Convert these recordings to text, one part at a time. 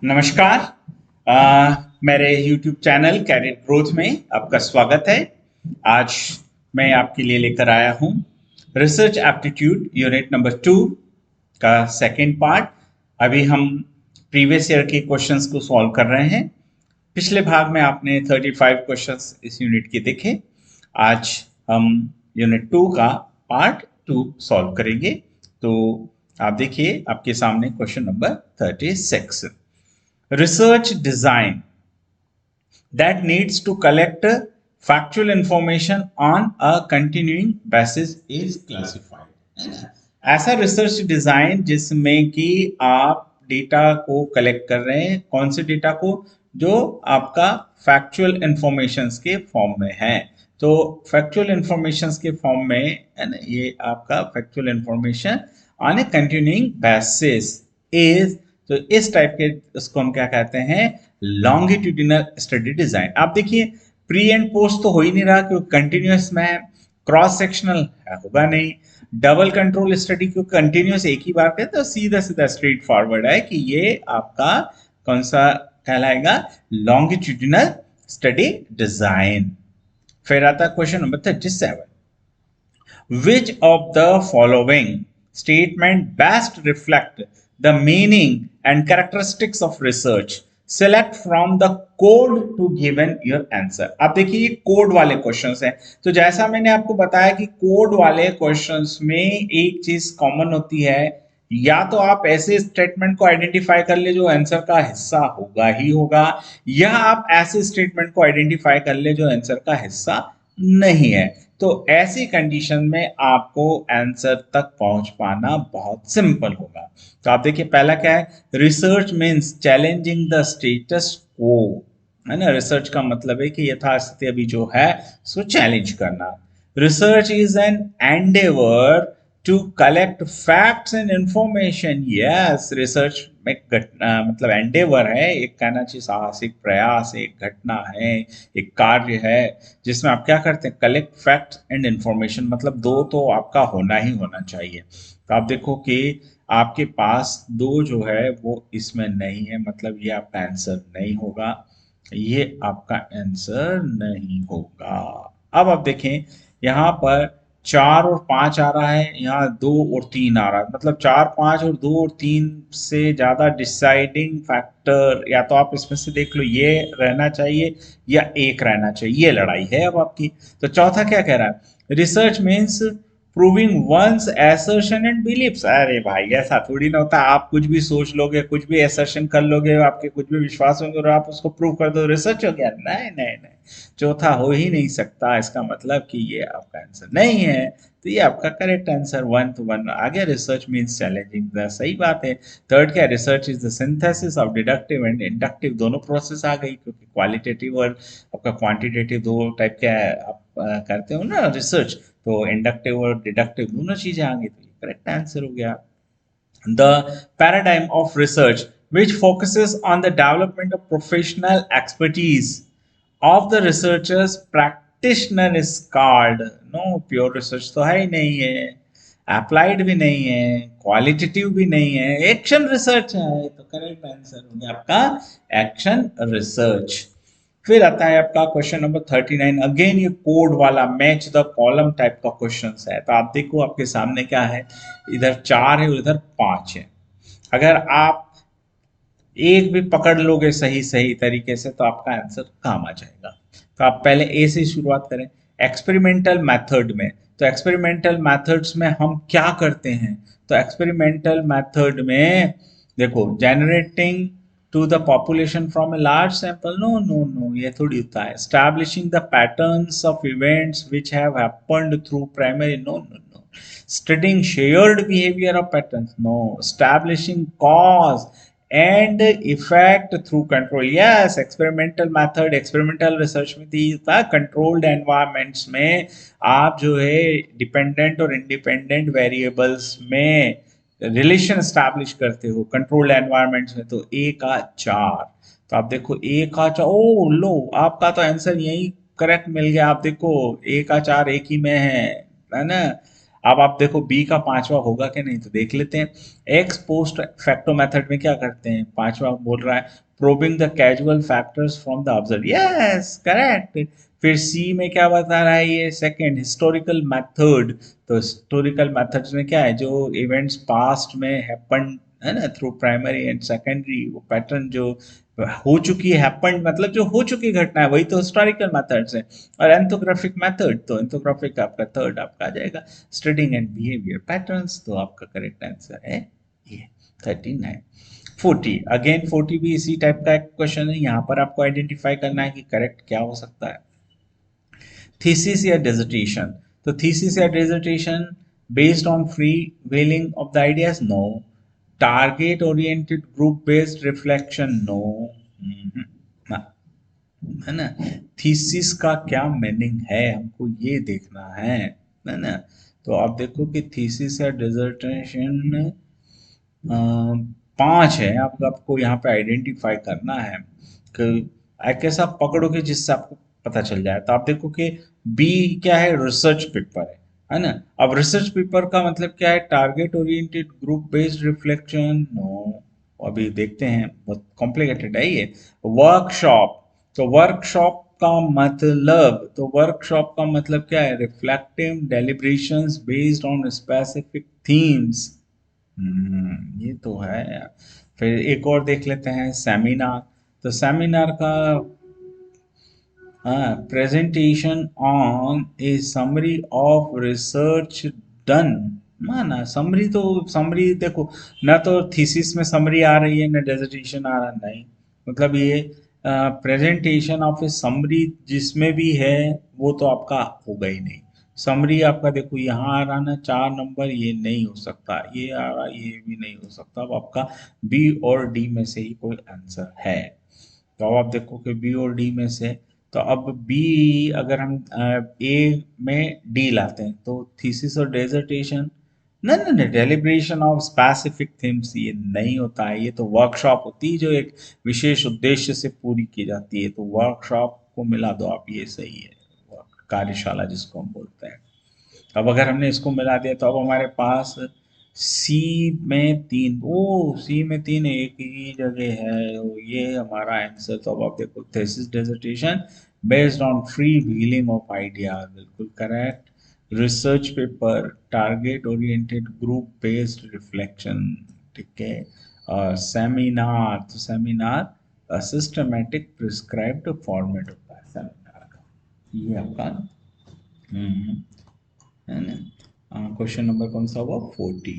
नमस्कार। मेरे YouTube channel career growth में आपका स्वागत है। आज मैं आपके लिए लेकर आया हूँ रिसर्च एप्टीट्यूड यूनिट नंबर 2 का सेकंड पार्ट। अभी हम प्रीवियस ईयर के क्वेश्चंस को सॉल्व कर रहे हैं। पिछले भाग में आपने 35 क्वेश्चंस इस यूनिट के देखे। आज हम यूनिट 2 का पार्ट 2 सॉल्व करेंगे। तो आप देखिए आपके सामने question number 36। Research design that needs to collect factual information on a continuing basis is classified। ऐसा रिसर्च डिजाइन जिसमें कि आप डेटा को कलेक्ट कर रहे हैं, कौन से डेटा को, जो आपका फैक्चुअल इंफॉर्मेशंस के फॉर्म में है। तो फैक्चुअल इंफॉर्मेशंस के फॉर्म में है ना, ये आपका factual information on A continuing basis is, तो इस टाइप के उसको हम क्या कहते हैं, लॉन्गिट्यूडिनल स्टडी डिजाइन। आप देखिए प्री एंड पोस्ट तो हो ही नहीं रहा क्योंकि कंटिन्यूअस में है, क्रॉस सेक्शनल होगा नहीं, डबल कंट्रोल स्टडी क्योंकि कंटिन्यूअस एक ही बार है, तो सीधा सीधा स्ट्रेट फॉरवर्ड है कि ये आपका कौन सा कहलाएगा, लॉन्गिट्यूडिनल स्टडी डिजाइन। फिर आता question number 37। Which of the following statement best reflect the meaning and characteristics of research? Select from the code to given your answer। अब देखिए ये कोड वाले क्वेश्चंस हैं। तो जैसा मैंने आपको बताया कि कोड वाले क्वेश्चंस में एक चीज कॉमन होती है, या तो आप ऐसे स्टेटमेंट को आइडेंटिफाई कर ले जो आंसर का हिस्सा होगा ही होगा, या आप ऐसे स्टेटमेंट को आइडेंटिफाई कर ले जो आंसर का हिस्सा नहीं है। तो ऐसी कंडीशन में आपको आंसर तक पहुंच पाना बहुत सिंपल होगा। तो आप देखिए पहला क्या है, research means challenging the status को, है ना। रिसर्च का मतलब है कि यथास्थिति अभी जो है उसको चैलेंज करना। Research is an endeavour to collect facts and information. Yes, research में मतलब एंडेवर है, एक कहना चाहिए साहसिक प्रयास, एक घटना है, एक कार्य है जिसमें आप क्या करते हैं, कलेक्ट फैक्ट एंड इंफॉर्मेशन। मतलब दो तो आपका होना ही होना चाहिए। तो आप देखो कि आपके पास दो जो है वो इसमें नहीं है, मतलब ये आपका आंसर नहीं होगा, ये आपका आंसर नहीं होगा। अब आप देखें यहाँ पर 4 और 5 आ रहा है, यहाँ 2 और 3 आ रहा है, मतलब 4, 5 और 2 और 3 से ज्यादा डिसाइडिंग फैक्टर या तो आप इसमें से देख लो ये रहना चाहिए या एक रहना चाहिए, ये लड़ाई है अब आपकी। तो चौथा क्या कह रहा है, research means proving one's assertion and beliefs. अरे भाई ऐसा थोड़ी ना होता, आप कुछ भी सोच लोगे, कुछ भी एसर्शन कर लोगे, आपके कुछ भी विश्वास होंगे और आप उसको प्रूव कर दो, रिसर्च हो गया? नहीं नहीं नहीं, चौथा हो ही नहीं सकता। इसका मतलब कि ये आपका आंसर नहीं है। तो ये आपका करेक्ट आंसर 1 to 1 आ गया। रिसर्च मीन्स चैलेंजिंग द, सही बात है। थर्ड क्या, research is the synthesis of deductive and inductive, दोनों प्रोसेस आ गई क्योंकि क्वालिटेटिव और आपका क्वांटिटेटिव दो टाइप के आप करते हो ना रिसर्च, तो इंडक्टिव और डिडक्टिव दोनों चीजें आ गई, तो ये करेक्ट आंसर हो गया। The paradigm of research which focuses on the development of professional expertise of the researchers practitioner is called, no, pure research तो है ही नहीं है, अप्लाइड भी नहीं है, क्वालिटेटिव भी नहीं है, एक्शन रिसर्च है। तो करेक्ट आंसर हो गया आपका एक्शन रिसर्च। फिर आता है आपका क्वेश्चन नंबर 39। अगेन ये कोड वाला मैच द कॉलम टाइप का क्वेश्चन है। तो आप देखो आपके सामने क्या है, इधर 4 है और इधर 5 है। अगर आप एक भी पकड़ लोगे सही सही तरीके से तो आपका आंसर काम आ जाएगा। तो आप पहले ए से शुरुआत करें, एक्सपेरिमेंटल मेथड में। तो एक्सपेरिमेंटल मेथड्स में हम क्या करते हैं, तो एक्सपेरिमेंटल मेथड में देखो, generating to the population from a large sample, no no no, ये थोड़ी होता है। Establishing the patterns of events which have happened through primary, no no no. Studying shared behavior of patterns, no. Establishing cause and effect through control, yes. Experimental method, experimental research में थी था, controlled environments में आप जो है dependent और independent variables में relation establish करते हो, कंट्रोल्ड एनवायरमेंट्स में। तो ए का 4, तो आप देखो ए का 4, ओ लो, आपका तो आंसर यही करेक्ट मिल गया। आप देखो ए का 4 एक ही में है ना। अब आप देखो बी का पांचवा होगा कि नहीं, तो देख लेते हैं। एक्स पोस्ट फैक्टो मेथड में क्या करते हैं, पांचवा बोल रहा है probing the casual factors from the observe, yes correct. फिर सी में क्या बता रहा है, ये सेकंड हिस्टोरिकल मेथड। तो हिस्टोरिकल मेथड्स में क्या है, जो इवेंट्स पास्ट में हैपन है ना थ्रू प्राइमरी एंड सेकेंडरी, वो पैटर्न जो हो चुकी है, हैपन मतलब जो हो चुकी घटना है, वही तो हिस्टोरिकल मेथड्स है। और एंथोग्राफिक मेथड, तो एंथोग्राफिक आपका थर्ड आपका आ जाएगा स्टडिंग एंड बिहेवियर पैटर्न्स, तो आपका करेक्ट आंसर है ये 39। 40 अगेन 40 भी इसी टाइप का एक क्वेश्चन है, यहाँ पर आपको आइडेंटिफाई करना है कि करेक्ट क्या हो सकता है। थीसिस या डिसर्टेशन, तो थीसिस या dissertation based on free wheeling of the ideas, no. Target oriented group based reflection, no. है ना। थीसिस का क्या मीनिंग है हमको ये देखना है ना। तो आप देखो कि थीसिस या डिसर्टेशन पांच है, आपको यहाँ पे आइडेंटिफाई करना है कि एक ऐसा पकड़ोगे जिससे आपको पता चल जाए। तो आप देखो कि बी क्या है, रिसर्च पेपर है ना। अब रिसर्च पेपर का मतलब क्या है, target oriented group based reflection, no. अभी देखते हैं, बहुत कॉम्प्लिकेटेड है ये। वर्कशॉप, तो वर्कशॉप का मतलब, तो वर्कशॉप का मतलब क्या है, reflective deliberations based on specific themes. ये तो है यार। फिर एक और देख लेते हैं, सेमिनार। तो सेमिनार का presentation on A summary of research done, माना समरी, तो समरी देखो ना, तो थीसिस में समरी आ रही है ना डेजर्टेशन आ रहा, नहीं मतलब ये प्रेजेंटेशन ऑफ ए समरी जिसमें भी है वो तो आपका होगा ही नहीं। समरी आपका देखो यहाँ आ रहा ना 4 नंबर, ये नहीं हो सकता, ये आ रहा ये भी नहीं हो सकता। अब आपका बी और डी में से ही कोई आंसर है। तो अब आप देखो कि बी और डी में से, तो अब बी अगर हम ए में डी लाते हैं तो थीसिस और डेजर्टेशन, नहीं नहीं नहीं, डेलिब्रेशन ऑफ स्पेसिफिक थीम्स ये नहीं होता है, ये तो वर्कशॉप होती है जो एक विशेष उद्देश्य से पूरी की जाती है, तो वर्कशॉप को मिला दो आप, ये सही है, कार्यशाला जिसको हम बोलते हैं। अब अगर हमने इसको मिला दिया तो अब हमारे पास सी में तीन, ओ सी में तीन एक ही जगह है, ओ, ये हमारा आंसर। तो अब आप देखो thesis dissertation based on free wheeling of idea, बिल्कुल correct. Research paper target oriented group based reflection, ठीक है। और सेमिनार, तो सेमिनार सिस्टमेटिक प्रिस्क्राइब्ड फॉर्मेट होता है सेमिनार का, ये आपका है ना। क्वेश्चन नंबर कौन सा हुआ, 40।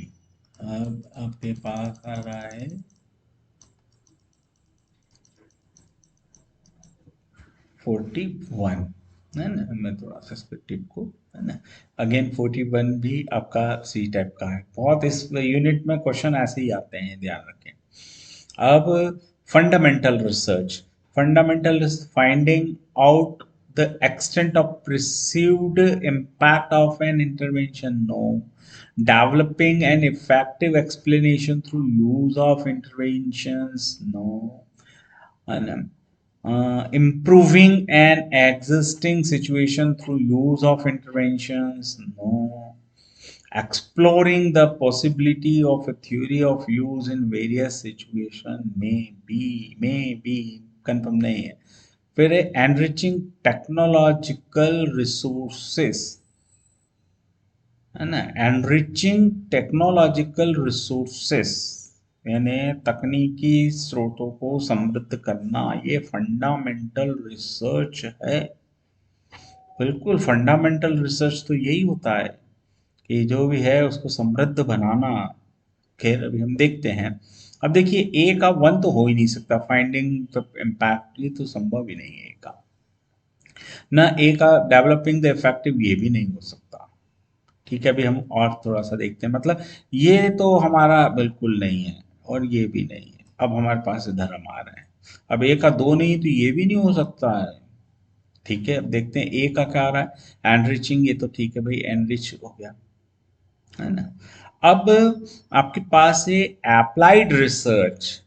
अब आपके पास आ रहा है 41, है ना। मैं थोड़ा सा perspective को, है ना। अगेन 41 भी आपका सी टाइप का है, बहुत इस यूनिट में क्वेश्चन ऐसे ही आते हैं, ध्यान रखें। अब fundamental research, fundamental finding out the extent of perceived impact of an intervention, no. Developing an effective explanation through use of interventions, no. And, improving an existing situation through use of interventions, no. Exploring the possibility of a theory of use in various situations, may be confirm नहीं है। फिर है enriching technological resources, है ना, enriching technological resources यानी तकनीकी स्रोतों को समृद्ध करना, ये फंडामेंटल रिसर्च है। बिल्कुल फंडामेंटल रिसर्च तो यही होता है कि जो भी है उसको समृद्ध बनाना। खैर अभी हम देखते हैं। अब देखिए ए का वन तो हो ही नहीं सकता, फाइंडिंग द इम्पैक्ट ये तो संभव ही नहीं है ए का। ना ए का डेवलपिंग द इफेक्टिव, ये भी नहीं हो सकता। ठीक है, अभी हम और थोड़ा सा देखते हैं, मतलब ये तो हमारा बिल्कुल नहीं है और ये भी नहीं है। अब हमारे पास इधर हम आ रहे हैं, अब ए का दो नहीं तो ये भी नहीं हो सकता है। ठीक है, अब देखते हैं ए का क्या आ रहा है, एनरिचिंग, ये तो ठीक है भाई, एनरिच हो गया, है ना। अब आपके पास है अप्लाइड रिसर्च,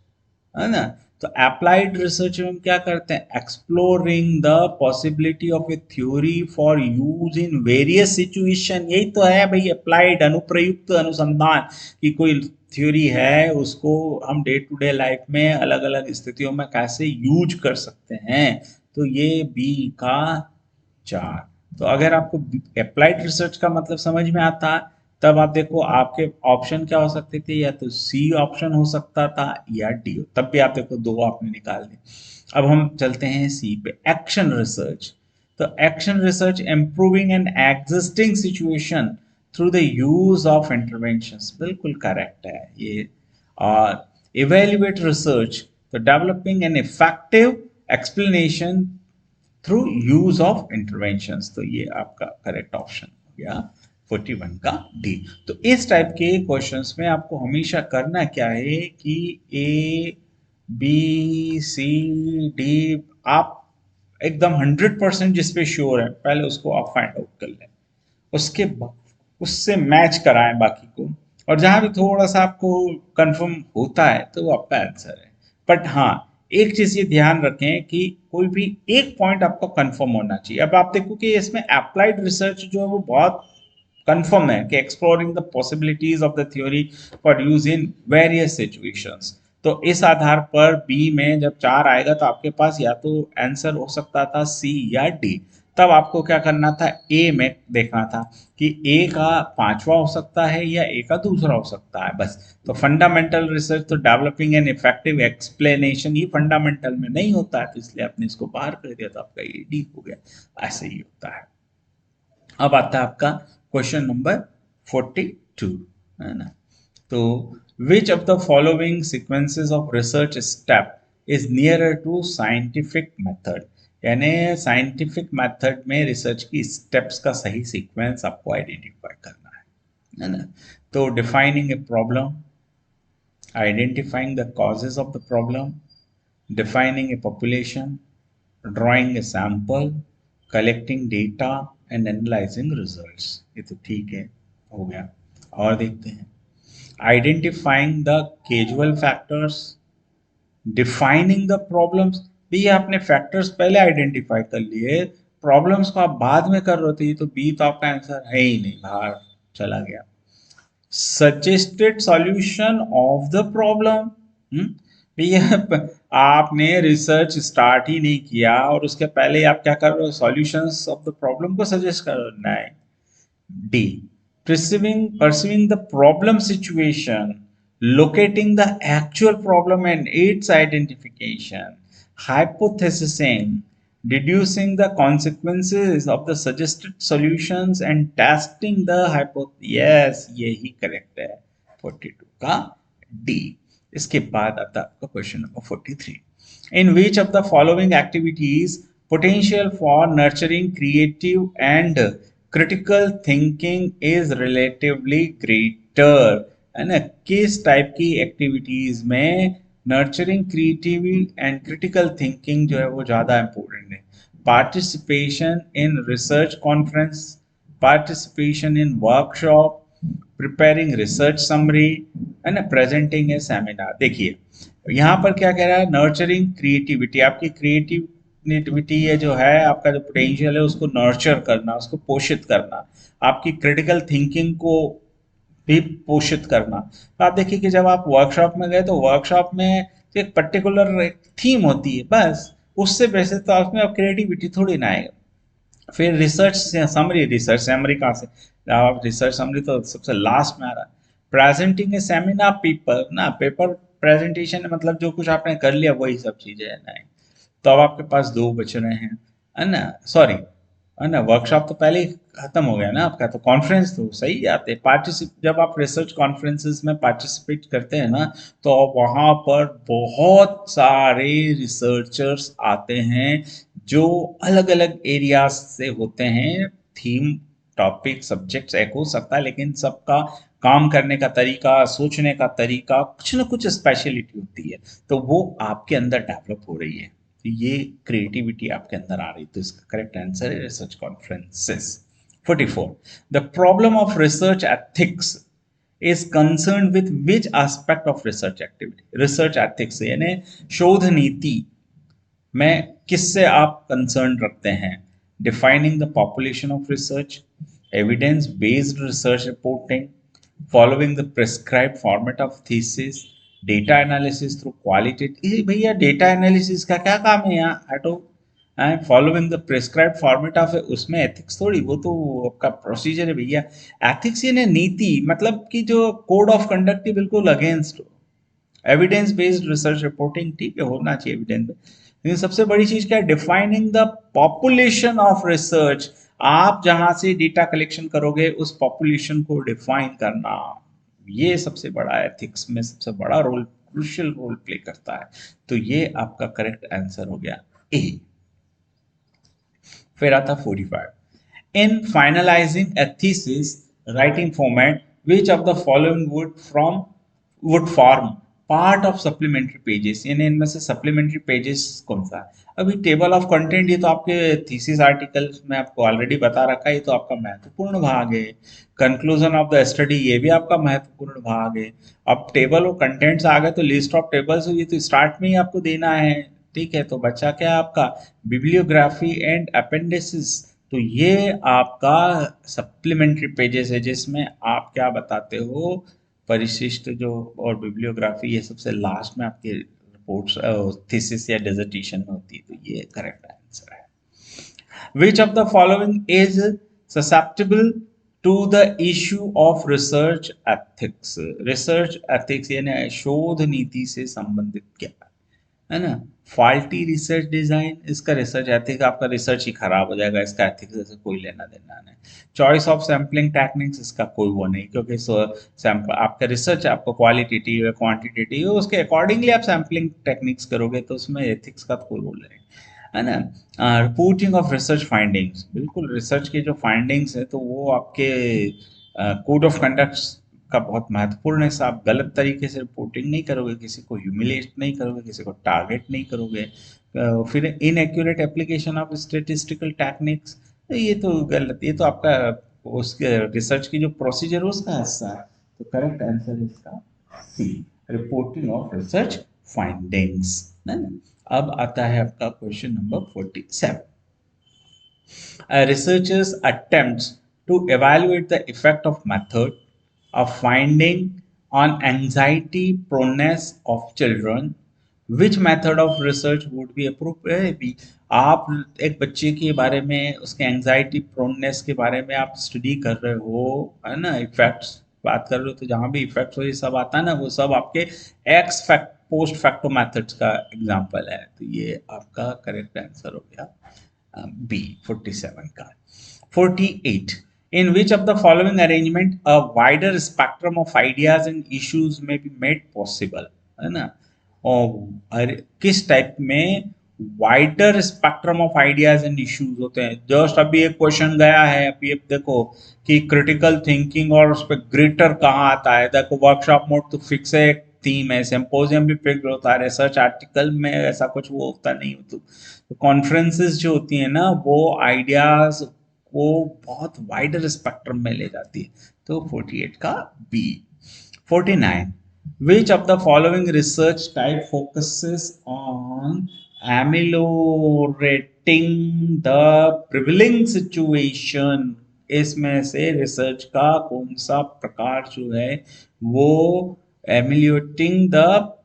है ना। तो अप्लाइड रिसर्च में हम क्या करते हैं, exploring the possibility of A theory for use in various situation. यही तो है भाई अप्लाइड, अनुप्रयुक्त अनुसंधान की कोई थ्योरी है उसको हम डे टू डे लाइफ में अलग अलग स्थितियों में कैसे यूज कर सकते हैं। तो ये बी का 4। तो अगर आपको अप्लाइड रिसर्च का मतलब समझ में आता है तब आप देखो आपके ऑप्शन क्या हो सकते थे, या तो सी ऑप्शन हो सकता था या डी, तब भी आप देखो दो आपने निकाल दी। अब हम चलते हैं सी पे, एक्शन रिसर्च। तो action research improving an existing situation through the use of interventions, बिल्कुल करेक्ट है ये। और इवेल्युएट रिसर्च, तो developing an effective explanation through use of interventions, तो ये आपका करेक्ट ऑप्शन हो गया 41 का डी। तो इस टाइप के क्वेश्चंस में आपको हमेशा करना क्या है कि ए बी सी डी, आप एकदम 100% जिस पे श्योर है पहले उसको आप फाइंड आउट कर लें, उसके बाद उससे मैच कराएं बाकी को, और जहां भी थोड़ा सा आपको कंफर्म होता है तो वो आपका आंसर है। बट हाँ, एक चीज ये ध्यान रखें कि कोई भी एक पॉइंट आपको कंफर्म होना चाहिए। अब आप देखो कि इसमें अप्लाइड रिसर्च जो है वो बहुत कंफर्म है कि exploring the possibilities of the theory for use in various situations. तो इस आधार पर बी में जब 4 आएगा तो आपके पास या तो आंसर हो सकता था सी या डी। तब आपको क्या करना था, ए में देखना था कि ए का 5वां हो सकता है या ए का दूसरा हो सकता है, बस। तो फंडामेंटल रिसर्च तो डेवलपिंग एन इफेक्टिव एक्सप्लेनेशन, ये फंडामेंटल में नहीं होता है, तो इसलिए आपने इसको बाहर कर दिया, तो आपका ये डी हो गया। ऐसे ही होता है। अब आता है आपका क्वेश्चन नंबर 42, है ना। तो which of the following sequences of research step is nearer to scientific method, यानी साइंटिफिक मेथड में रिसर्च की स्टेप्स का सही सीक्वेंस आपको आइडेंटिफाई करना है ना। तो defining a problem, identifying the causes of the problem, defining a population, drawing a sample, collecting data and analyzing results। ये तो ठीक है, हो गया। और देखते हैं, identifying the casual factors, defining the problems. भी आपने फैक्टर्स पहले आइडेंटिफाई कर लिए, प्रॉब्लम्स को आप बाद में कर रहे थे, ये तो बी तो आपका आंसर है ही नहीं, बाहर चला गया। Suggested solution of the problem, भैया आपने रिसर्च स्टार्ट ही नहीं किया और उसके पहले आप क्या कर रहे हो, सॉल्यूशंस ऑफ द प्रॉब्लम को सजेस्ट कर रहे हो। D, perceiving the problem situation, locating the actual problem and its identification, hypothesizing, deducing the consequences of the suggested solutions and testing the hypothesis। yes, यही करेक्ट है 42 का D. इसके बाद आता है आपका question number 43, in which of the following activities potential for nurturing creative and critical thinking is relatively greater, है ना। किस टाइप की एक्टिविटीज में nurturing creative and critical thinking जो है वो ज्यादा इंपॉर्टेंट है। Participation in research conference, participation in workshop, preparing research summary, है ना, प्रेजेंटिंग ए सेमिनार। देखिए यहाँ पर क्या कह रहा है, नर्चरिंग क्रिएटिविटी, आपकी क्रिएटिविटी ये जो है आपका जो पोटेंशियल है उसको नर्चर करना, उसको पोषित करना, आपकी क्रिटिकल थिंकिंग को भी पोषित करना। तो आप देखिए कि जब आप वर्कशॉप में गए तो वर्कशॉप में तो एक पर्टिकुलर एक थीम होती है, बस उससे बेसिस तो उसमें अब क्रिएटिविटी थोड़ी ना आएगा। फिर रिसर्च समरी, रिसर्च समरी कहाँ से, रिसर्च समरी तो सबसे लास्ट में आ रहा है। प्रेजेंटिंग ए सेमिनार पेपर ना, पेपर प्रेजेंटेशन मतलब जो कुछ आपने कर लिया वही सब चीजें है ना। तो अब आपके पास दो बच रहे हैं, है ना, सॉरी, है ना, वर्कशॉप तो पहले ही खत्म हो गया ना आपका, तो कॉन्फ्रेंस तो सही आते हैं। पार्टिसिप जब आप रिसर्च कॉन्फ्रेंसेस में पार्टिसिपेट करते हैं ना तो वहाँ पर बहुत सारे रिसर्चर्स आते हैं जो अलग अलग एरियाज से होते हैं। थीम, टॉपिक, सब्जेक्ट्स एक हो सकता है, लेकिन सबका काम करने का तरीका, सोचने का तरीका, कुछ ना कुछ स्पेशलिटी होती है, तो वो आपके अंदर डेवलप हो रही है। तो ये क्रिएटिविटी आपके अंदर आ रही है, तो इसका करेक्ट आंसर है research conferences. 44, the problem of research ethics is concerned with which aspect of research activity? Research ethics यानी शोध नीति में किससे आप कंसर्न रखते हैं? Defining the population of research, evidence based research reporting, following the prescribed format of thesis, data analysis through qualitative, भैया data analysis का क्या काम है यहाँ? Auto following the prescribe format of, उसमें एथिक्स थोड़ी, वो तो आपका प्रोसीजर है भैया। एथिक्स यानी नीति, मतलब कि जो कोड ऑफ कंडक्ट की बिल्कुल against. Evidence based research reporting, ठीक है, होना चाहिए एविडेंस। लेकिन सबसे बड़ी चीज क्या है? Defining the population of research. आप जहां से डेटा कलेक्शन करोगे उस पॉपुलेशन को डिफाइन करना, ये सबसे बड़ा एथिक्स में सबसे बड़ा रोल, क्रूशियल रोल प्ले करता है। तो ये आपका करेक्ट आंसर हो गया ए। फिर आता 45, in finalizing a thesis writing format which of the following would form part of supplementary pages, यानी इनमें से सप्लीमेंट्री पेजेस कौन सा है? अभी टेबल ऑफ कंटेंट, ये तो आपके थीसिस आर्टिकल्स में आपको ऑलरेडी बता रखा है, ये तो आपका महत्वपूर्ण भाग है। कंक्लूजन ऑफ द स्टडी, ये भी आपका महत्वपूर्ण भाग है। अब टेबल ऑफ कंटेंट्स आ गए तो लिस्ट ऑफ टेबल्स, ये तो स्टार्ट में ही आपको देना है, ठीक है। तो बच्चा क्या आपका बिब्लियोग्राफी एंड अपेंडिसेस, तो ये आपका सप्लीमेंट्री पेजेस है जिसमें आप क्या बताते हो, परिशिष्ट जो और बिब्लियोग्राफी, ये सबसे लास्ट में आपकी रिपोर्ट्स थीसिस या डिसर्टेशन में होती है। तो ये करेक्ट आंसर है। Which of the following is susceptible to the issue of research ethics? Research ethics यानी शोध नीति से संबंधित क्या है ना? फॉल्टी रिसर्च डिजाइन, इसका रिसर्च एथिक्स, आपका रिसर्च ही खराब हो जाएगा, इसका एथिक्स से कोई लेना देना नहीं। चॉइस ऑफ सैम्पलिंग टेक्निक्स, इसका कोई वो नहीं, क्योंकि सैंपल आपका रिसर्च आपको क्वालिटेटिव है क्वांटिटेटिव है, उसके अकॉर्डिंगली आप सैम्पलिंग टेक्निक्स करोगे, तो उसमें एथिक्स का कोई रोल नहीं है ना। रिपोर्टिंग ऑफ रिसर्च फाइंडिंग्स, बिल्कुल रिसर्च के जो फाइंडिंग्स है तो वो आपके कोड ऑफ कंडक्ट का बहुत महत्वपूर्ण है। आप गलत तरीके से रिपोर्टिंग नहीं करोगे, किसी को ह्यूमिलेट नहीं करोगे, किसी को टारगेट नहीं करोगे। फिर inaccurate application of statistical techniques, ये तो गलत, ये तो आपका उसके रिसर्च की जो प्रोसीजर है उसका हिस्सा है। तो करेक्ट आंसर इसका सी, रिपोर्टिंग ऑफ रिसर्च फाइंडिंग्स। अब आता है आपका question number 47। A researcher's attempts to evaluate the effect of method of finding on anxiety proneness of children, which method of research would be appropriate? आप एक बच्चे के बारे में, उसके एंजाइटी प्रोननेस के बारे में आप स्टडी कर रहे हो, है ना, इफेक्ट्स बात कर रहे हो, तो जहां भी इफेक्ट्स हो ये सब आता है ना, वो सब आपके x fact post facto methods का एग्जांपल है। तो ये आपका करेक्ट आंसर हो गया बी 47 का। 48, in which of the following arrangement a wider spectrum of ideas and issues may be made possible, है ना? और किस टाइप में wider spectrum of ideas and issues होते हैं? जस्ट अभी एक क्वेश्चन गया है, अभी देखो कि क्रिटिकल थिंकिंग और उस पर ग्रेटर कहाँ आता है। देखो वर्कशॉप मोड तो फिक्स है, एक थीम है, सिंपोजियम भी फिक्स होता है, रिसर्च आर्टिकल में ऐसा कुछ वो होता नहीं। तो कॉन्फ्रेंसेस जो होती है ना, वो आइडियाज को बहुत वाइडर स्पेक्ट्रम में ले जाती है। तो 48 का B. 49, which of the following research type focuses on ameliorating the prevailing situation? इसमें से रिसर्च का कौन सा प्रकार जो है वो एमिलियोटिंग द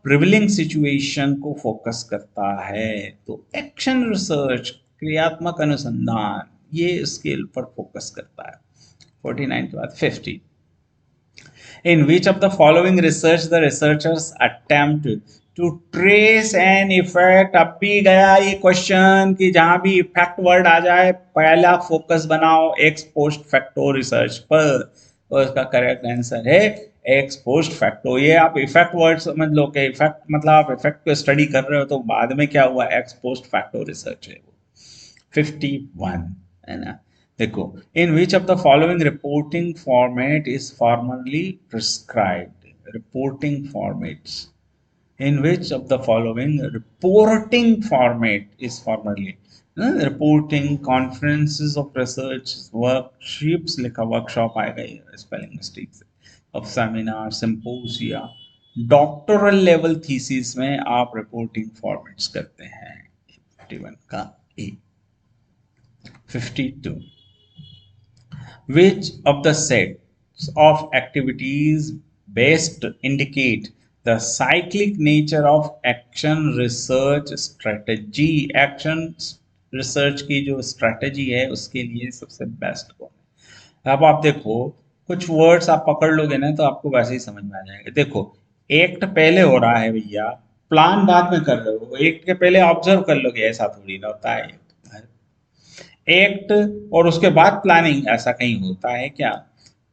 प्रिविलिंग सिचुएशन को फोकस करता है? तो एक्शन रिसर्च, क्रियात्मक अनुसंधान, ये स्केल पर फोकस करता है। 49 के बाद 50, in which of the following research the researchers attempt to trace an effect? अब भी गया ये क्वेश्चन कि जहां भी इफेक्ट वर्ड आ जाए पहला फोकस बनाओ एक्स पोस्ट फैक्टो रिसर्च पर, तो इसका करेक्ट आंसर है एक्स पोस्ट फैक्टो। ये आप इफेक्ट वर्ड समझ लो कि इफेक्ट मतलब आप इफेक्ट को स्टडी कर रहे हो तो बाद में क्या हुआ, एक्स पोस्ट फैक्टो रिसर्च है वो। 51 है ना, देखो, in which of the following reporting format is formally prescribed? Reporting formats, in which of the following reporting format is formally reporting? conferences of research, workshops, लिखा वर्कशॉप आएगा, spelling mistake से। Of seminar, symposia, doctoral level thesis में आप reporting formats करते हैं। 51 का A. 52, which of the sets of activities best indicate the cyclic nature of action research strategy? Action research की जो स्ट्रेटजी है उसके लिए सबसे बेस्ट कौन है? अब आप देखो, कुछ वर्ड्स आप पकड़ लोगे ना तो आपको वैसे ही समझ में आ जाएगा। देखो, एक्ट पहले हो रहा है भैया, प्लान बाद में कर रहे हो। एक्ट के पहले ऑब्जर्व कर लोगे, ऐसा थोड़ी ना होता है। एक्ट और उसके बाद प्लानिंग, ऐसा कहीं होता है क्या?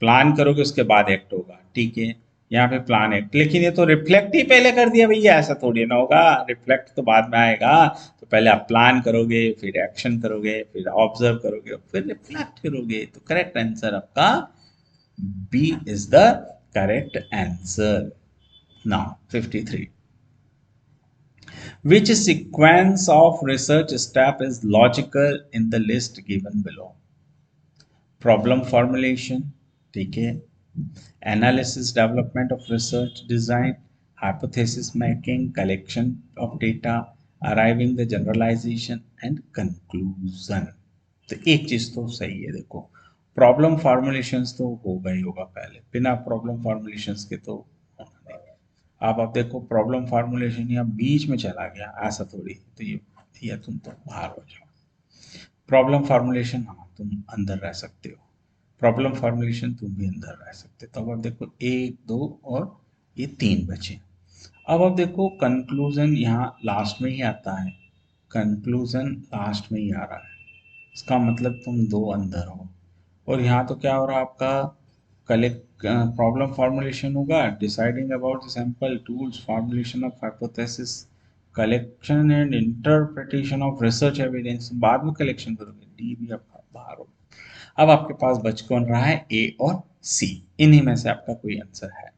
प्लान करोगे उसके बाद एक्ट होगा, ठीक है। यहाँ पे प्लान एक्ट, लेकिन ये तो रिफ्लेक्ट ही पहले कर दिया भैया, ऐसा थोड़ी ना होगा। रिफ्लेक्ट तो बाद में आएगा। तो पहले आप प्लान करोगे, फिर एक्शन करोगे, फिर ऑब्जर्व करोगे, फिर रिफ्लेक्ट करोगे। तो करेक्ट आंसर आपका B is the correct answer. Now 53, which sequence of research step is logical in the list given below? Problem formulation, ठीक है, analysis development of research design, hypothesis making, collection of data, arriving the generalisation and conclusion. तो एक चीज तो सही है, देखो problem formulations तो होगा ही होगा पहले, बिना प्रॉब्लम फॉर्मुलेशंस के तो होना नहीं। अब आप देखो प्रॉब्लम फॉर्मुलेशन यहाँ बीच में चला गया, ऐसा थोड़ी, तो ये तुम तो बाहर हो जाओ। प्रॉब्लम फॉर्मुलेशन, हाँ तुम अंदर रह सकते हो, प्रॉब्लम फॉर्मुलेशन तुम भी अंदर रह सकते हो। तो अब आप देखो एक, दो और ये तीन बचे। अब आप देखो कंक्लूजन यहाँ लास्ट में ही आता है, कंक्लूजन लास्ट में ही आ रहा है, इसका मतलब तुम दो अंदर हो। और यहाँ तो क्या हो रहा है आपका, कलेक्ट प्रॉब्लम फॉर्मुलेशन होगा, deciding about the sample tools, formulation of hypothesis, collection and interpretation of research evidence, बाद में कलेक्शन करोगे, डी भी आपका बाहर होगा। अब आपके पास बच कौन रहा है, ए और सी, इन्हीं में से आपका कोई आंसर है।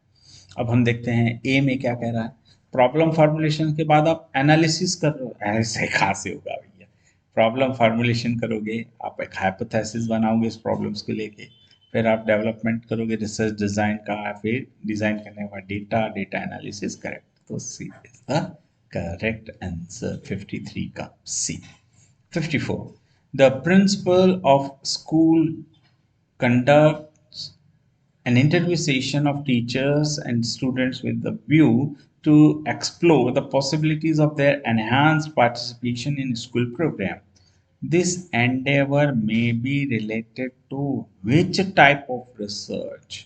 अब हम देखते हैं ए में क्या कह रहा है। प्रॉब्लम फॉर्मुलेशन के बाद आप एनालिसिस कर रहे हो, ऐसे कहाँ से होगा भैया? प्रॉब्लम फॉर्मुलेशन करोगे, आप एक हाइपोथेसिस बनाओगे इस प्रॉब्लम्स को लेके, फिर आप डेवलपमेंट करोगे रिसर्च डिजाइन का, फिर डिजाइन करने के बाद डेटा, डेटा एनालिसिस, करेक्ट। तो सी इज द करेक्ट आंसर 53 का सी। 54, the principal of school conducts an interview session of teachers and students with the view to explore the possibilities of their enhanced participation in school program. This endeavor may be related to which type of research?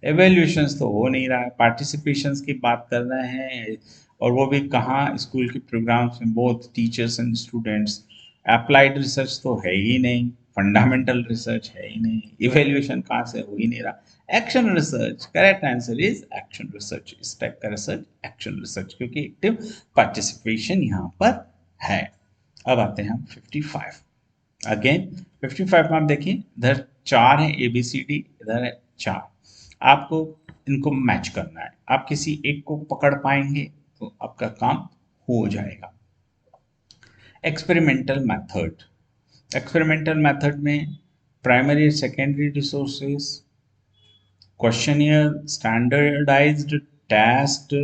Evaluations तो हो नहीं रहा है, participations की बात कर रहे हैं, और वो भी कहाँ, स्कूल के प्रोग्राम्स में, both teachers and students. Applied research तो है ही नहीं, फंडामेंटल रिसर्च है ही नहीं, इवेल्युएशन कहाँ से, हो ही नहीं रहा। Action research, correct answer is action research. इस टाइप का रिसर्च एक्शन रिसर्च, क्योंकि एक्टिव पार्टिसिपेशन यहाँ पर है। अब आते हैं हम 55। अगेन 55 में आप देखिए, इधर चार है ए बी सी डी, इधर है चार, आपको इनको मैच करना है। आप किसी एक को पकड़ पाएंगे तो आपका काम हो जाएगा। एक्सपेरिमेंटल मेथड, एक्सपेरिमेंटल मेथड में primary secondary resources, questionnaire, standardised test,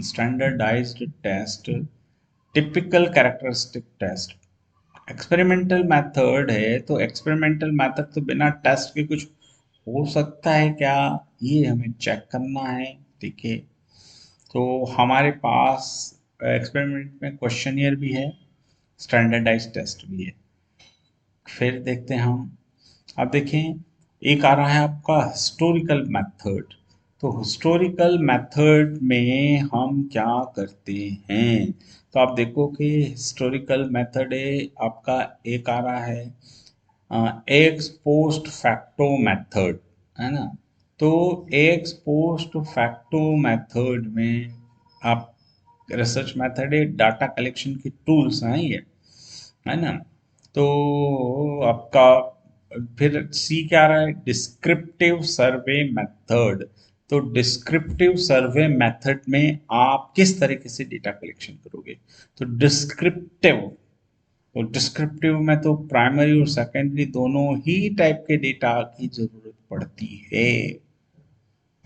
standardised test, typical characteristic test. Experimental method है तो एक्सपेरिमेंटल मेथड तो बिना टेस्ट के कुछ हो सकता है क्या, ये हमें चेक करना है, ठीक है। तो हमारे पास एक्सपेरिमेंट में क्वेश्चनियर भी है, स्टैंडर्डाइज्ड टेस्ट भी है। फिर देखते हैं हम, अब देखें एक आ रहा है आपका हिस्टोरिकल मेथड। तो हिस्टोरिकल मेथड में हम क्या करते हैं, तो आप देखो कि हिस्टोरिकल मेथड है आपका, एक आ रहा है एक्स पोस्ट फैक्टो मेथड, है ना। तो एक्स पोस्ट फैक्टो मेथड में आप, रिसर्च मेथड है, डाटा कलेक्शन की टूल्स हैं ये, है ना। तो आपका फिर सी क्या आ रहा है, डिस्क्रिप्टिव सर्वे मेथड। तो डिस्क्रिप्टिव सर्वे मेथड में आप किस तरीके से डेटा कलेक्शन करोगे, तो डिस्क्रिप्टिव, तो डिस्क्रिप्टिव में तो प्राइमरी और सेकेंडरी दोनों ही टाइप के डेटा की जरूरत पड़ती है।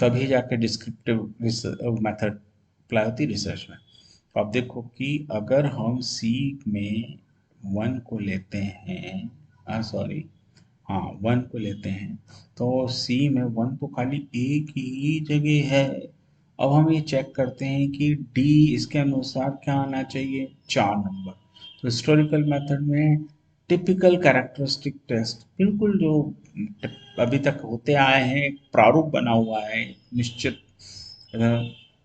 तभी जाके डिस्क्रिप्टिव मेथड अप्लाई होती रिसर्च में। तो आप देखो कि अगर हम सी में 1 को लेते हैं, सॉरी, हाँ 1 को लेते हैं, तो सी में 1 तो खाली एक ही जगह है। अब हम ये चेक करते हैं कि डी इसके अनुसार क्या आना चाहिए, 4 नंबर। तो हिस्टोरिकल मेथड में टिपिकल कैरेक्टरिस्टिक टेस्ट, बिल्कुल जो अभी तक होते आए हैं, एक प्रारूप बना हुआ है, निश्चित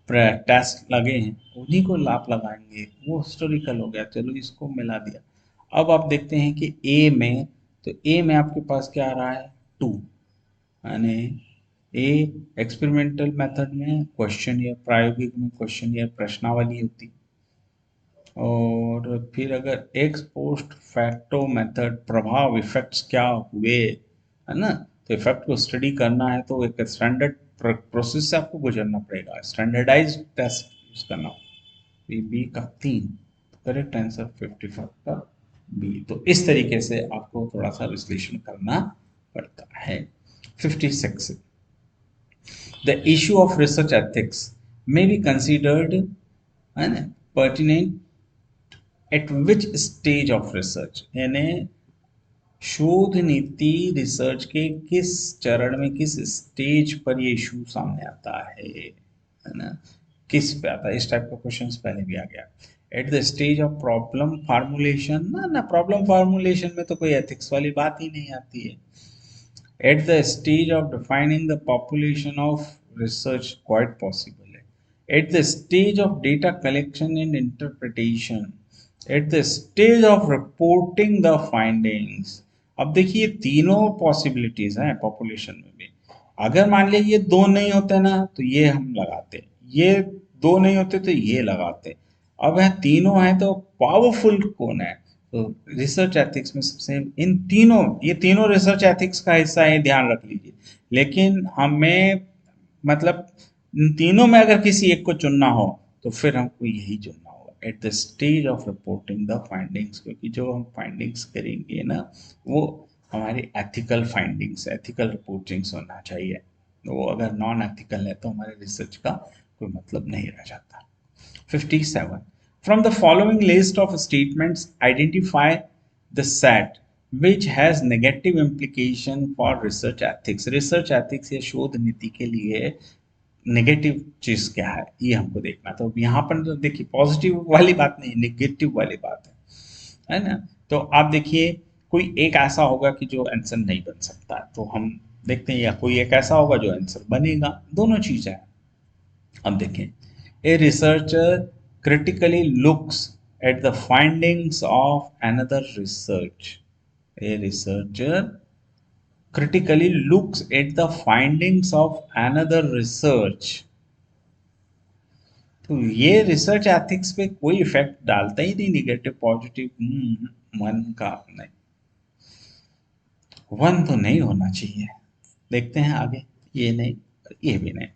टेस्ट लगे हैं, उन्हीं को आप लगाएंगे, वो हिस्टोरिकल हो गया, चलो इसको मिला दिया। अब आप देखते हैं कि ए में, तो ए में आपके पास क्या आ रहा है, 2, यानी ए एक्सपेरिमेंटल मेथड में क्वेश्चन या प्रायोगिक में क्वेश्चन या प्रश्नावली होती। और फिर अगर एक्स पोस्ट फैक्टो मेथड, प्रभाव इफेक्ट्स क्या हुए, है ना, तो इफेक्ट को स्टडी करना है तो एक स्टैंडर्ड प्रोसेस से आपको गुजरना पड़ेगा, स्टैंडर्डाइज टेस्ट यूज करना होगा। बी का 3, करेक्ट आंसर 55 का बी। तो इस तरीके से आपको थोड़ा सा विश्लेषण करना पड़ता है। 56, the issue of research ethics may be considered, है ना, pertinent eight which stage of research, यानी शोध नीति रिसर्च के किस चरण में, किस स्टेज पर ये इशू सामने आता है ना, किस पे आता है, इस टाइप का क्वेश्चन पहले भी आ गया। Eight the stage of problem formulation, ना ना, प्रॉब्लम फार्मुलेशन में तो कोई एथिक्स वाली बात ही नहीं आती है। At the stage of defining the population of research quite possible है। At the stage of data collection and interpretation, at the stage of reporting the findings. अब देखिए तीनों पॉसिबिलिटीज हैं पॉपुलेशन में भी। अगर मान लीजिए ये दो नहीं होते ना तो ये हम लगाते, ये दो नहीं होते तो ये लगाते। अब है तीनों हैं तो पावरफुल कौन है, तो रिसर्च एथिक्स में सबसे, इन तीनों, ये तीनों रिसर्च एथिक्स का हिस्सा है, ध्यान रख लीजिए। लेकिन हमें, मतलब इन तीनों में अगर किसी एक को चुनना हो तो फिर हमको यही चुनना होगा, eight the stage of reporting the findings, क्योंकि जो हम फाइंडिंग्स करेंगे ना वो हमारी एथिकल फाइंडिंग्स, एथिकल रिपोर्टिंग्स होना चाहिए। वो अगर नॉन एथिकल है तो हमारे रिसर्च का कोई मतलब नहीं रह जाता। 57, from the following list of statements identify the set which has negative implication for research ethics। research ethics या शोध नीति के लिए नेगेटिव चीज क्या है ये हमको देखना। तो यहाँ पर तो देखिए पॉजिटिव वाली बात नहीं, नेगेटिव वाली बात है ना। तो आप देखिए कोई एक ऐसा होगा कि जो आंसर नहीं बन सकता, तो हम देखते हैं, या कोई एक ऐसा होगा जो आंसर बनेगा, दोनों चीजें हैं। अब देखें, a researcher critically looks at the findings of another research। A researcher critically looks at the findings of another research। तो ये रिसर्च एथिक्स पे कोई इफेक्ट डालता ही नहीं, निगेटिव पॉजिटिव, मन का नहीं, वन तो नहीं होना चाहिए। देखते हैं आगे, ये नहीं, ये भी नहीं,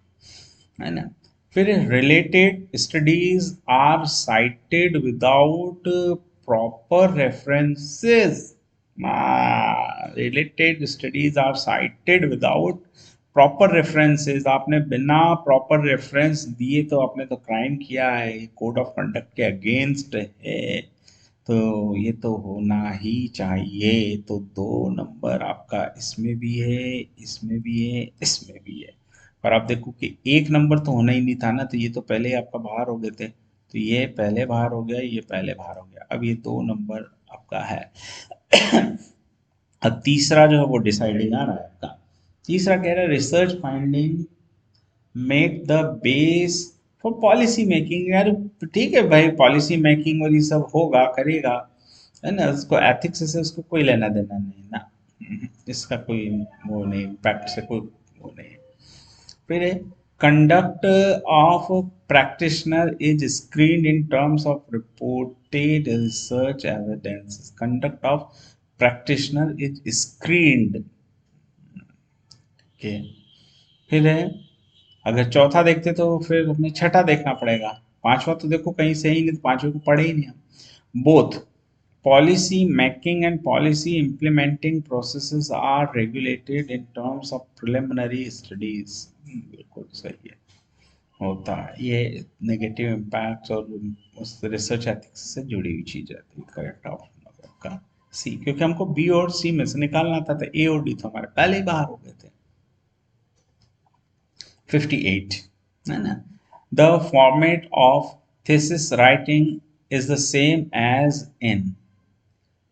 है ना। फिर related studies are cited without proper references. Related studies are cited without proper references. आपने बिना प्रॉपर रेफरेंस दिए तो आपने तो क्राइम किया है, कोड ऑफ कंडक्ट के अगेंस्ट है, तो ये तो होना ही चाहिए। तो 2 नंबर आपका इसमें भी है, इसमें भी है, इसमें भी है। और आप देखो कि 1 नंबर तो होना ही नहीं था ना, तो ये तो पहले ही आपका बाहर हो गए थे, तो ये पहले बाहर हो गया, ये पहले बाहर हो गया, अब ये 2 नंबर आपका है। अब तीसरा जो है वो डिसाइडिंग आ रहा है आपका। तीसरा कह रहा है research finding make the base for policy making. यार ठीक है भाई, पॉलिसी मेकिंग और ये सब होगा, करेगा, है ना, उसको एथिक्स से उसको कोई लेना देना नहीं ना, इसका कोई वो नहीं, इम्पैक्ट से कोई वो नहीं। फिर conduct of practitioner is screened in terms of reported research evidence. Conduct of practitioner is screened, के फिर है, अगर चौथा देखते तो फिर हमें छठा देखना पड़ेगा, पांचवा तो देखो कहीं से ही नहीं, तो पांचवे को पढ़े ही नहीं हम। Both policy making and policy implementing processes are regulated in terms of preliminary studies. बिल्कुल सही है, होता है ये नेगेटिव इम्पैक्ट और उस रिसर्च एथिक्स से जुड़ी हुई चीज रहती है। करेक्ट ऑप्शन होगा आपका सी, क्योंकि हमको बी और सी में से निकालना था, तो ए और डी तो हमारे पहले ही बाहर हो गए थे। 58 है ना, the format of thesis writing is the same as in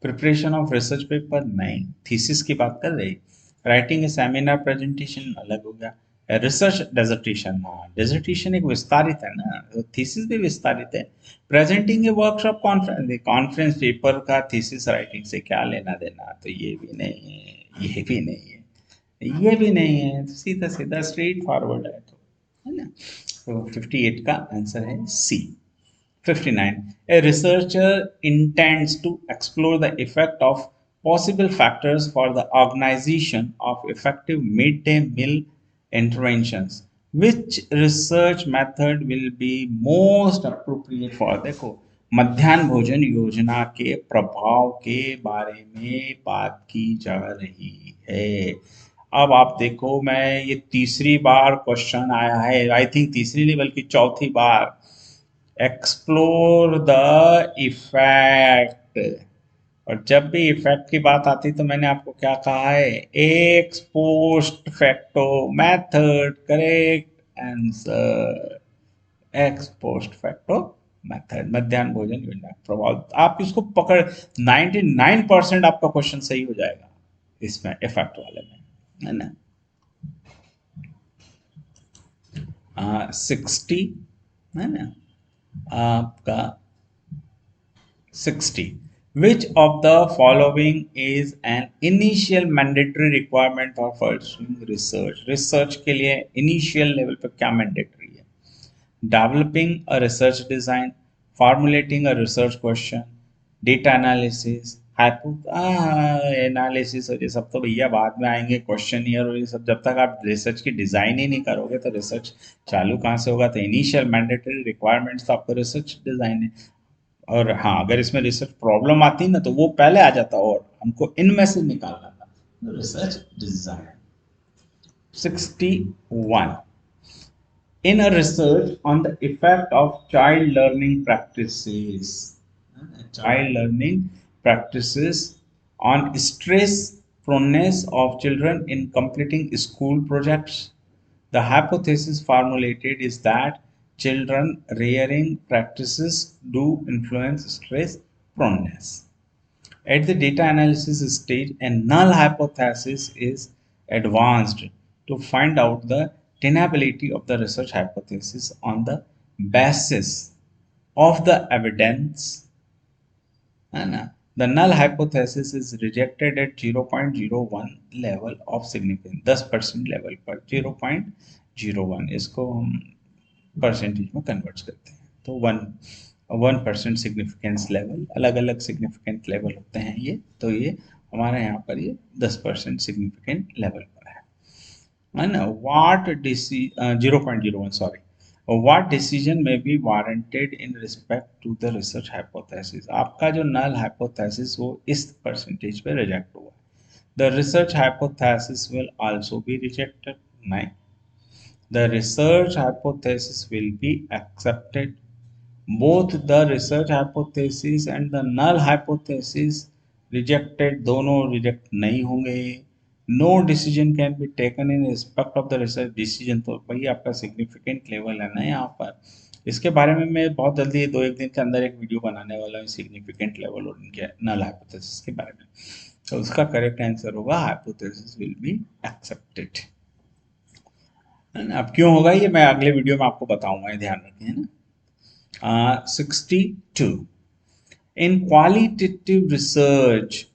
preparation of research paper. नहीं, थीसिस की बात कर रही, राइटिंग ए सेमिनार प्रेजेंटेशन अलग हो गया, रिसर्च डेजर्टेशन। हाँ, डेजर्टेशन एक विस्तारित है ना, थीसिस भी विस्तारित है। प्रेजेंटिंग ए वर्कशॉप कॉन्फ्रेंस, कॉन्फ्रेंस पेपर का थीसिस राइटिंग से क्या लेना देना, तो ये भी नहीं है, ये भी नहीं है, ये भी नहीं है, तो सीधा सीधा स्ट्रेट फॉरवर्ड है, तो है ना। तो 58 का आंसर है सी। 59. A researcher intends to explore the effect of possible factors for the organization of effective midday meal interventions. Which research method will be most appropriate for? देखो, मध्याह्न भोजन योजना के प्रभाव के बारे में बात की जा रही है। अब आप देखो, मैं ये तीसरी बार क्वेश्चन आया है, आई थिंक तीसरी नहीं बल्कि चौथी बार, एक्सप्लोर द इफेक्ट। और जब भी इफेक्ट की बात आती तो मैंने आपको क्या कहा है, x post facto method, correct answer x post facto method, मध्याह्न भोजन योजना प्रभाव। आप इसको पकड़, 99% आपका क्वेश्चन सही हो जाएगा इसमें, इफेक्ट वाले में, है ना। 60 है ना आपका, 60. Which of the following is an initial mandatory requirement for pursuing research? Research के लिए initial level पे क्या mandatory है? Developing a research design, formulating a research question, data analysis, analysis, और ये सब तो भैया बाद में आएंगे, क्वेश्चन ईयर और ये सब। जब तक आप रिसर्च की डिजाइन ही नहीं करोगे तो रिसर्च चालू कहाँ से होगा। तो इनिशियल मैंडेटरी रिक्वायरमेंट्स तो आपको रिसर्च डिजाइन है। और हाँ, अगर इसमें रिसर्च प्रॉब्लम आती ना तो वो पहले आ जाता, और हमको इनमें से निकालना था research design. 61. In a research on the effect of child learning practices on stress proneness of children in completing school projects, the hypothesis formulated is that children rearing practices do influence stress proneness. At the data analysis stage, a null hypothesis is advanced to find out the tenability of the research hypothesis on the basis of the evidence. And the null hypothesis is rejected at 0.01 level of significance, 10% level पर 0.01, इसको हम percentage में convert करते हैं, तो 1% significance level, अलग अलग significant level होते हैं ये, तो ये हमारे यहाँ पर ये 10% सिग्निफिकेंट लेवल पर है ना। What 0.01 sorry, what decision may be warranted in respect to the research hypothesis. आपका जो नल हाइपोथेसिस वो इस परसेंटेज पे रिजेक्ट हुआ है। The research hypothesis will also be rejected. नहीं, the research hypothesis will be accepted. Both the research hypothesis and the null hypothesis rejected, दोनों reject नहीं होंगे। No decision can be taken in respect of the research decision, तो भाई आपका significant level है ना यहाँ पर। इसके बारे में मैं बहुत जल्दी 2-1 दिन के अंदर एक वीडियो बनाने वाला हूँ, सिग्निफिकेंट लेवल और इनके नल हाइपोथेसिस के बारे में। तो उसका करेक्ट आंसर होगा हाइपोथेसिस विल बी एक्सेप्टेड। अब क्यों होगा ये मैं अगले वीडियो में आपको बताऊंगा, ध्यान रखें, है ना। 62. इन क्वालिटेटिव रिसर्च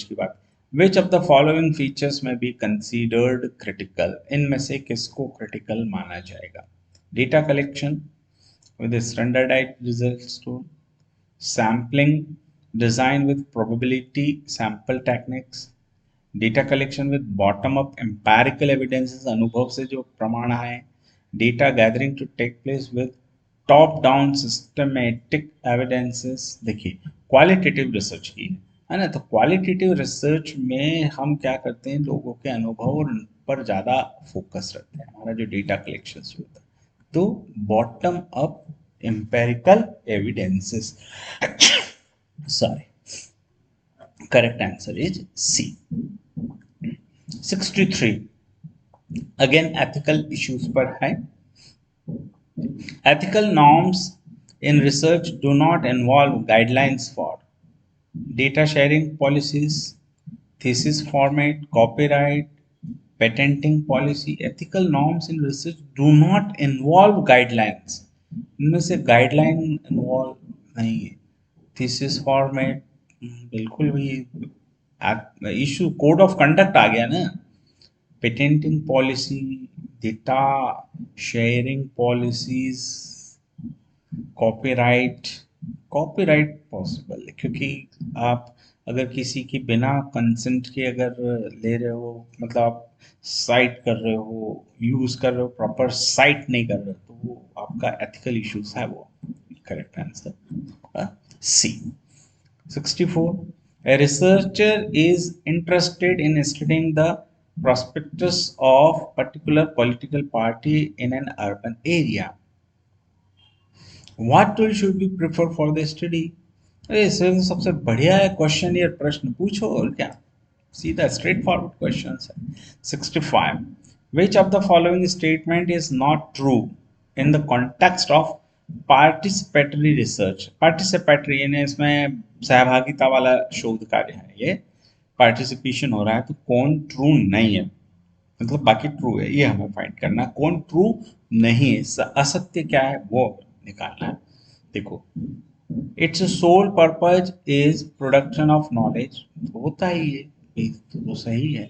की बात, which of the following features may be considered critical, इनमें से किसको क्रिटिकल माना जाएगा? Data collection with standardised results tool, sampling design with probability sample techniques, data collection with bottom up empirical evidences, अनुभव से जो प्रमाण आए, data gathering to take place with top down systematic evidences. देखिए, क्वालिटेटिव रिसर्च की है ना। तो क्वालिटेटिव रिसर्च में हम क्या करते हैं, लोगों के अनुभव पर ज़्यादा फोकस रखते हैं, हमारा जो डेटा कलेक्शन होता है। तो bottom up empirical evidences, sorry, correct answer is C. 63 again ethical issues पर है। Ethical norms in research do not involve guidelines for data sharing policies, thesis format, copyright, patenting policy. Ethical norms in research do not involve guidelines. इनमें से guideline involve नहीं है। Thesis format बिल्कुल भी issue code of conduct आ गया ना। Patenting policy, data sharing policies, copyright, copyright possible है क्योंकि आप अगर किसी की बिना कंसेंट के अगर ले रहे हो, मतलब आप साइट कर रहे हो, यूज कर रहे हो, प्रॉपर साइट नहीं कर रहे हो, तो वो आपका एथिकल इश्यूज है वो। Correct answer C. 64 a researcher is interested in studying the prospectus of particular political party in an urban area. What tool should be preferred for the study? अरे इससे तो सबसे बढ़िया है क्वेश्चन, ये प्रश्न पूछो और क्या, सीधा स्ट्रेट फॉरवर्ड क्वेश्चन है। 65 which of the following statement is not true in the context of participatory research? participatory यानी इसमें सहभागिता वाला शोध कार्य है, ये पार्टिसिपेशन हो रहा है, तो कौन ट्रू नहीं है, मतलब बाकी ट्रू है, ये हमें फाइंड करना है, कौन ट्रू नहीं है, असत्य क्या है वो निकालना है। देखो, its sole purpose is production of knowledge, होता ही है, ये तो सही है।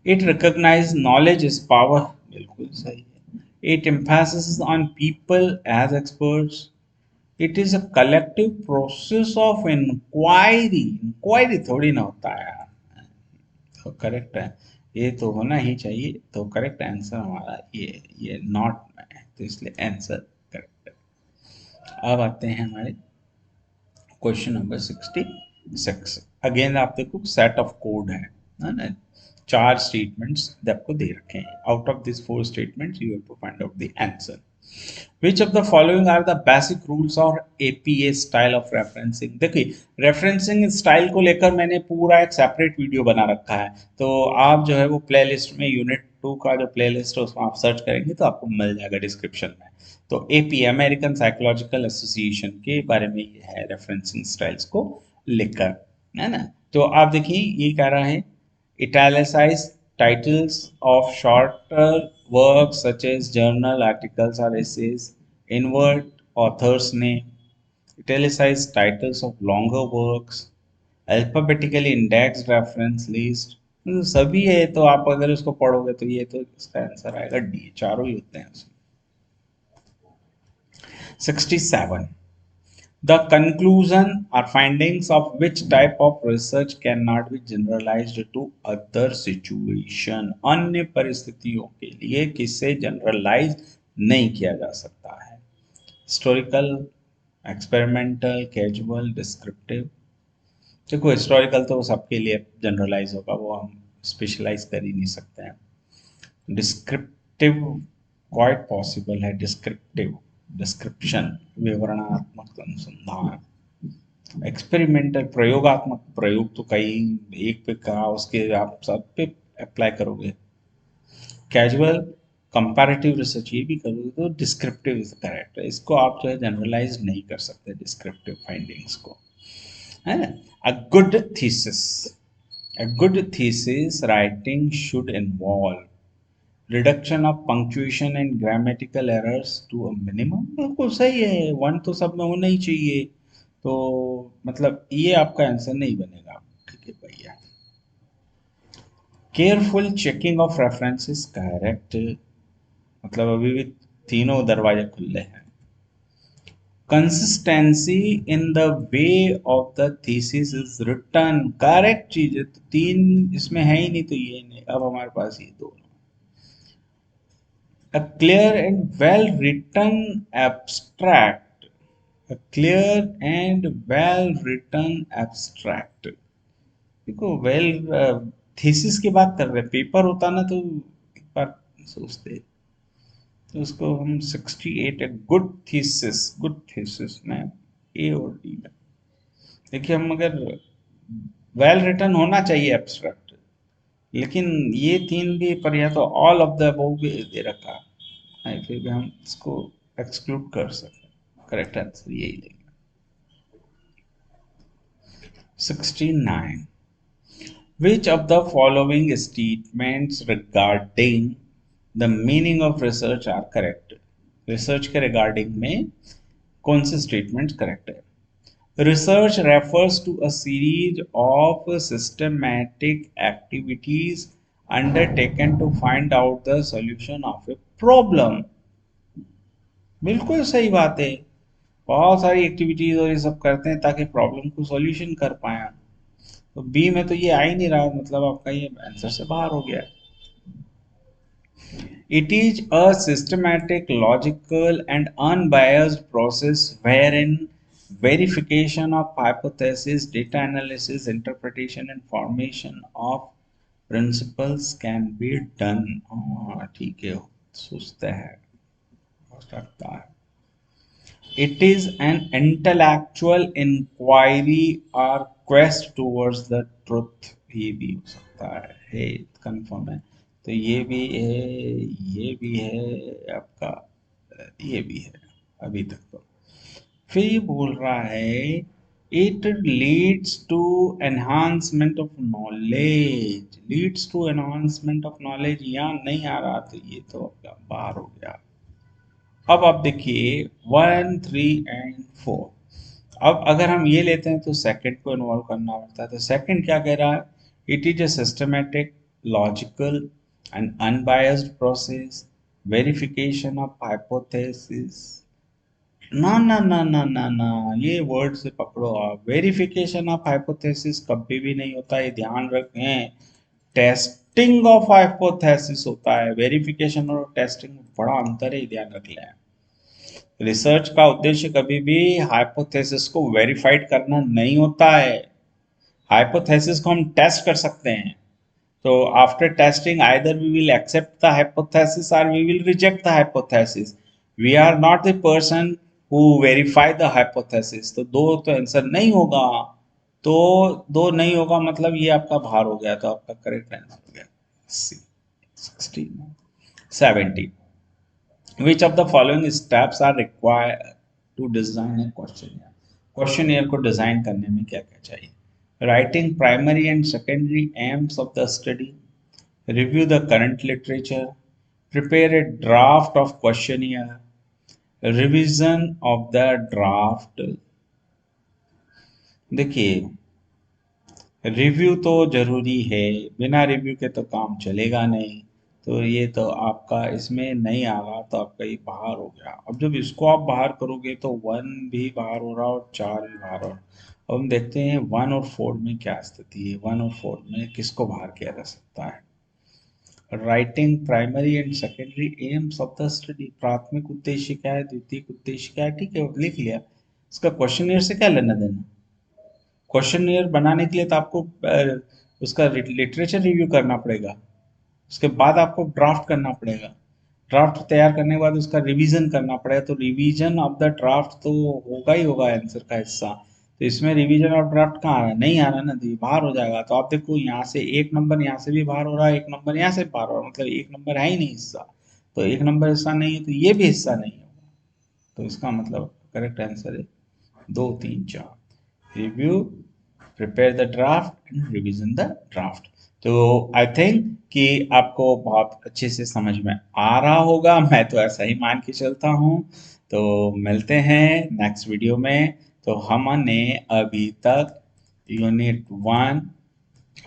It recognise knowledge is power, बिल्कुल सही है। It emphasis on people as experts, it is a collective process of inquiry, inquiry थोड़ी ना होता है, तो करेक्ट है, ये तो होना ही चाहिए। तो करेक्ट आंसर हमारा ये नॉट में है, तो इसलिए आंसर करेक्ट है। अब आते हैं हमारे क्वेश्चन नंबर 66। अगेन आप देखो सेट ऑफ कोड है ना, 4 स्टेटमेंट्स आपको दे रखे हैं। Out of this 4 statements you have to find out the answer. Which of the following are the basic rules or APA style of referencing? देखिए, referencing style को लेकर मैंने पूरा एक सेपरेट वीडियो बना रखा है, तो आप जो है वो प्लेलिस्ट में यूनिट 2 का जो प्लेलिस्ट है उसमें आप सर्च करेंगे तो आपको मिल जाएगा डिस्क्रिप्शन में। तो एपी अमेरिकन साइकोलॉजिकल एसोसिएशन के बारे में ये है, रेफरेंसिंग स्टाइल्स को लेकर, है ना। तो आप देखिए ये कह रहा है italicize titles of shorter works such as journal articles or essays, invert author's name, italicize titles of longer works, alphabetically indexed reference list। सभी है, तो आप अगर उसको पढ़ोगे तो ये तो इसका आंसर आएगा डी, चारों ही होते हैं उसमें। 67 the conclusion or findings of which type of research cannot be generalized to other situation? अन्य परिस्थितियों के लिए किसे जनरलाइज नहीं किया जा सकता है? Historical, experimental, casual, descriptive. देखो हिस्टोरिकल तो सबके लिए जनरलाइज होगा, वो हम स्पेशलाइज कर ही नहीं सकते हैं। डिस्क्रिप्टिव क्वाइट पॉसिबल है, डिस्क्रिप्टिव डिस्क्रिप्शन, विवरणात्मक अनुसंधान। एक्सपेरिमेंटल प्रयोगात्मक, प्रयोग तो कई एक पे कहा उसके आप सब पे अप्लाई करोगे। कैजुअल कंपैरेटिव रिसर्च ये भी करोगे, तो डिस्क्रिप्टिव इज करेक्ट है, इसको आप जो है जनरलाइज नहीं कर सकते डिस्क्रिप्टिव फाइंडिंग्स को, है ना। A good thesis, a good thesis writing should involve reduction of punctuation and grammatical errors to a minimum। बिल्कुल सही है, 1 तो सब में होना ही चाहिए, तो मतलब ये आपका आंसर नहीं बनेगा, ठीक है भैया। Careful checking of references, correct, मतलब अभी भी तीनों दरवाजे खुले हैं। Consistency in the way of the thesis is written, correct चीज है, तो 3 इसमें है ही नहीं, तो ये नहीं, अब हमारे पास ये दोनों। A clear and well written abstract A clear and well written abstract. देखो वेल थीसिस की बात कर रहे हैं, पेपर होता ना तो एक बार सोचते, तो उसको हम 68 है, गुड थीसिस में ए और डी में। देखिए हम अगर वेल रिटन होना चाहिए एब्स्ट्रैक्ट, लेकिन ये तीन भी पर या तो ऑल ऑफ द अबव भी दे रखा है, फिर भी हम इसको एक्सक्लूड कर सकते। करेक्ट आंसर यही लेंगे। 69. Which of the following statements regarding the meaning of research are correct? Research के रिगार्डिंग में कौन से स्टेटमेंट्स करेक्ट है? Research refers to a series of systematic activities undertaken to find out the solution of a problem. बिल्कुल सही बात है। बहुत सारी एक्टिविटीज और ये सब करते हैं ताकि प्रॉब्लम को सॉल्यूशन कर पाए। तो बी में तो ये आ ही नहीं रहा, मतलब आपका ये आंसर से बाहर हो गया। It is a systematic, logical, and unbiased process wherein verification of hypothesis, data analysis, interpretation, and formation of principles can be done. ठीक है, सोचते हैं, हो सकता है। It is an intellectual inquiry or quest towards the truth. ये भी हो सकता है, कंफर्म है। तो ये भी है, ये भी है आपका, ये भी है अभी तक तो। फिर ये बोल रहा है it leads to enhancement of knowledge, leads to enhancement of knowledge, यहाँ नहीं आ रहा तो ये तो आपका बाहर हो गया। अब आप देखिए 1, 3 एंड 4। अब अगर हम ये लेते हैं तो सेकंड को इन्वॉल्व करना पड़ता है। तो सेकंड क्या कह रहा है? It is a systematic, logical and unbiased process, verification of hypothesis. ना ना ना ना ना ना, ये वर्ड से पकड़ो आप। वेरिफिकेशन ऑफ हाइपोथेसिस कभी भी नहीं होता, ये ध्यान रखें। टेस्टिंग ऑफ हाइपोथेसिस होता है, वेरिफिकेशन और टेस्टिंग में बड़ा अंतर है, ध्यान रख लें। रिसर्च का उद्देश्य कभी भी हाइपोथेसिस को वेरीफाइड करना नहीं होता है। हाइपोथेसिस को हम टेस्ट कर सकते हैं। तो after testing either we will accept the hypothesis और we will reject the hypothesis. We are not the person who verify the hypothesis. तो दो तो आंसर नहीं होगा, तो दो नहीं होगा मतलब ये आपका भार हो गया, तो आपका करेक्ट आंसर हो गया सी। 16, 17। Which of the following steps are required to design a questionnaire? Questionnaire को डिजाइन करने में क्या क्या चाहिए? Writing primary and secondary aims of the study, review the current literature, prepare a draft of questionnaire, revision of the draft। देखिए review तो जरूरी है, बिना रिव्यू के तो काम चलेगा नहीं। तो ये तो आपका इसमें नहीं आ रहा, तो आपका ये बाहर हो गया। अब जब इसको आप बाहर करोगे तो 1 भी बाहर हो रहा और 4 भी बाहर हो रहा। अब हम देखते हैं 1 और 4 में क्या स्थिति है। 1 और 4 में किसको बाहर किया जा सकता है? Writing primary and secondary AIIMS of the study, प्राथमिक उद्देश्य क्या है, द्वितीयक उद्देश्य क्या है, ठीक है लिख लिया। इसका क्वेश्चनियर से क्या लेना देना? क्वेश्चनियर बनाने के लिए तो आपको उसका लिटरेचर रिव्यू करना पड़ेगा, उसके बाद आपको ड्राफ्ट करना पड़ेगा, ड्राफ्ट तैयार करने के बाद उसका रिवीजन करना पड़ेगा। तो रिवीजन ऑफ द ड्राफ्ट तो होगा ही होगा आंसर का हिस्सा। तो इसमें रिवीजन ऑफ ड्राफ्ट कहाँ आ रहा है? नहीं आ रहा ना, तो ये बाहर हो जाएगा। तो आप देखो यहाँ से एक नंबर यहाँ से भी बाहर हो रहा है, एक नंबर यहाँ से बाहर हो रहा है, मतलब एक नंबर है ही नहीं हिस्सा। तो एक नंबर हिस्सा नहीं है तो ये भी हिस्सा नहीं होगा। तो इसका मतलब करेक्ट आंसर है 2, 3, 4। Review, prepare the draft and revision the draft. तो आई थिंक कि आपको बहुत अच्छे से समझ में आ रहा होगा, मैं तो ऐसा ही मान के चलता हूँ। तो मिलते हैं नेक्स्ट वीडियो में। तो हमने अभी तक यूनिट 1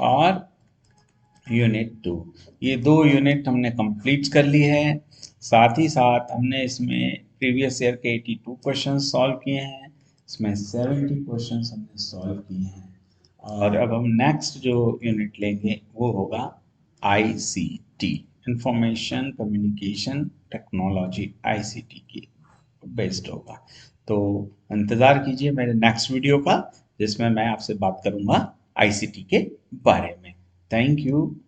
और यूनिट 2, ये 2 यूनिट हमने कंप्लीट कर ली है। साथ ही साथ हमने इसमें प्रीवियस ईयर के 82 क्वेश्चन सॉल्व किए हैं, इसमें 70 क्वेश्चन हमने सॉल्व किए हैं। और अब हम नेक्स्ट जो यूनिट लेंगे वो होगा ICT, information communication technology, ICT की। बेस्ट होगा। तो इंतज़ार कीजिए मेरे नेक्स्ट वीडियो का, जिसमें मैं आपसे बात करूँगा आईसीटी के बारे में। Thank you.